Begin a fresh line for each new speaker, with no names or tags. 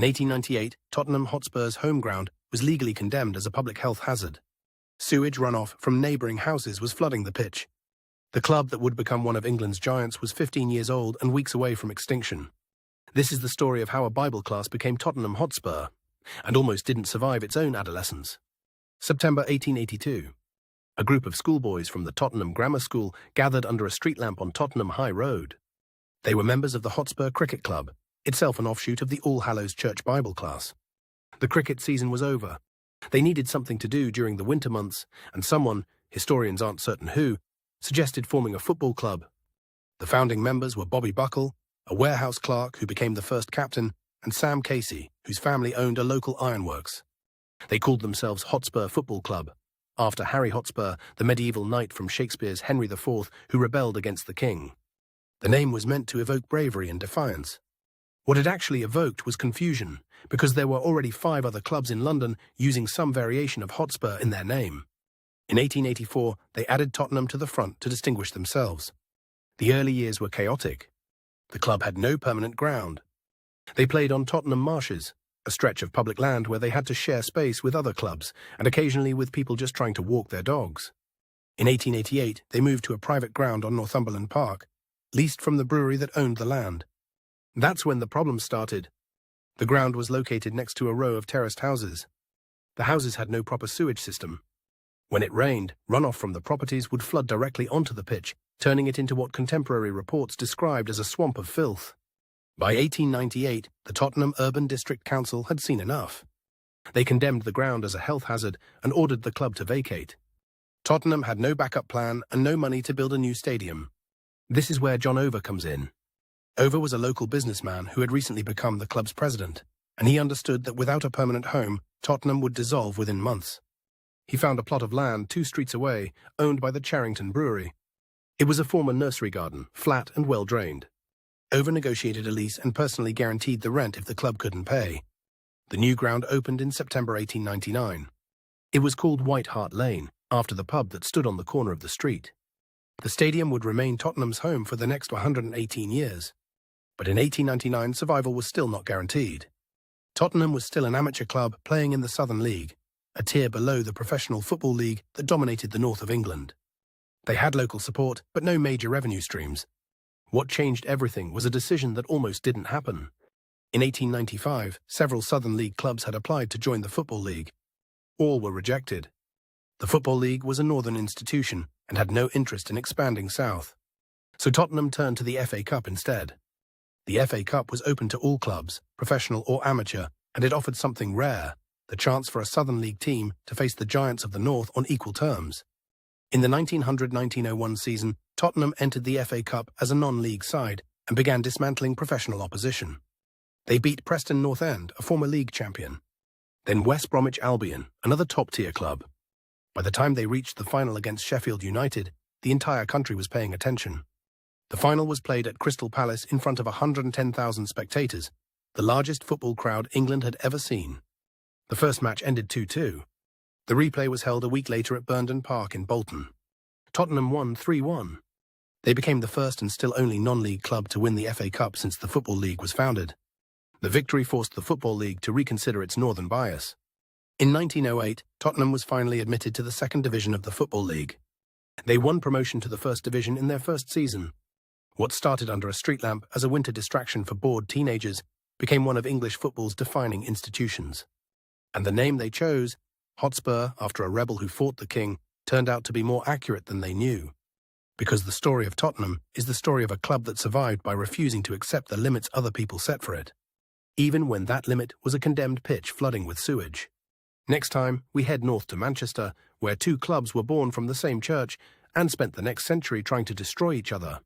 In 1898, Tottenham Hotspur's home ground was legally condemned as a public health hazard. Sewage runoff from neighbouring houses was flooding the pitch. The club that would become one of England's giants was 15 years old and weeks away from extinction. This is the story of how a Bible class became Tottenham Hotspur, and almost didn't survive its own adolescence. September 1882. A group of schoolboys from the Tottenham Grammar School gathered under a street lamp on Tottenham High Road. They were members of the Hotspur Cricket Club, itself an offshoot of the All Hallows Church Bible class. The cricket season was over. They needed something to do during the winter months, and someone, historians aren't certain who, suggested forming a football club. The founding members were Bobby Buckle, a warehouse clerk who became the first captain, and Sam Casey, whose family owned a local ironworks. They called themselves Hotspur Football Club, after Harry Hotspur, the medieval knight from Shakespeare's Henry IV, who rebelled against the king. The name was meant to evoke bravery and defiance. What it actually evoked was confusion, because there were already 5 other clubs in London using some variation of Hotspur in their name. In 1884, they added Tottenham to the front to distinguish themselves. The early years were chaotic. The club had no permanent ground. They played on Tottenham Marshes, a stretch of public land where they had to share space with other clubs, and occasionally with people just trying to walk their dogs. In 1888, they moved to a private ground on Northumberland Park, leased from the brewery that owned the land. That's when the problems started. The ground was located next to a row of terraced houses. The houses had no proper sewage system. When it rained, runoff from the properties would flood directly onto the pitch, turning it into what contemporary reports described as a swamp of filth. By 1898, the Tottenham Urban District Council had seen enough. They condemned the ground as a health hazard and ordered the club to vacate. Tottenham had no backup plan and no money to build a new stadium. This is where John Over comes in. Over was a local businessman who had recently become the club's president, and he understood that without a permanent home, Tottenham would dissolve within months. He found a plot of land 2 streets away, owned by the Charrington Brewery. It was a former nursery garden, flat and well-drained. Over negotiated a lease and personally guaranteed the rent if the club couldn't pay. The new ground opened in September 1899. It was called White Hart Lane, after the pub that stood on the corner of the street. The stadium would remain Tottenham's home for the next 118 years. But in 1899, survival was still not guaranteed. Tottenham was still an amateur club playing in the Southern League, a tier below the professional football league that dominated the north of England. They had local support, but no major revenue streams. What changed everything was a decision that almost didn't happen. In 1895, several Southern League clubs had applied to join the Football League. All were rejected. The Football League was a northern institution and had no interest in expanding south. So Tottenham turned to the FA Cup instead. The FA Cup was open to all clubs, professional or amateur, and it offered something rare, the chance for a Southern League team to face the giants of the North on equal terms. In the 1900-1901 season, Tottenham entered the FA Cup as a non-league side and began dismantling professional opposition. They beat Preston North End, a former league champion. Then West Bromwich Albion, another top-tier club. By the time they reached the final against Sheffield United, the entire country was paying attention. The final was played at Crystal Palace in front of 110,000 spectators, the largest football crowd England had ever seen. The first match ended 2-2. The replay was held a week later at Burnden Park in Bolton. Tottenham won 3-1. They became the first and still only non-league club to win the FA Cup since the Football League was founded. The victory forced the Football League to reconsider its northern bias. In 1908, Tottenham was finally admitted to the second division of the Football League. They won promotion to the first division in their first season. What started under a street lamp as a winter distraction for bored teenagers became one of English football's defining institutions. And the name they chose, Hotspur, after a rebel who fought the king, turned out to be more accurate than they knew. Because the story of Tottenham is the story of a club that survived by refusing to accept the limits other people set for it, even when that limit was a condemned pitch flooding with sewage. Next time, we head north to Manchester, where 2 clubs were born from the same church and spent the next century trying to destroy each other.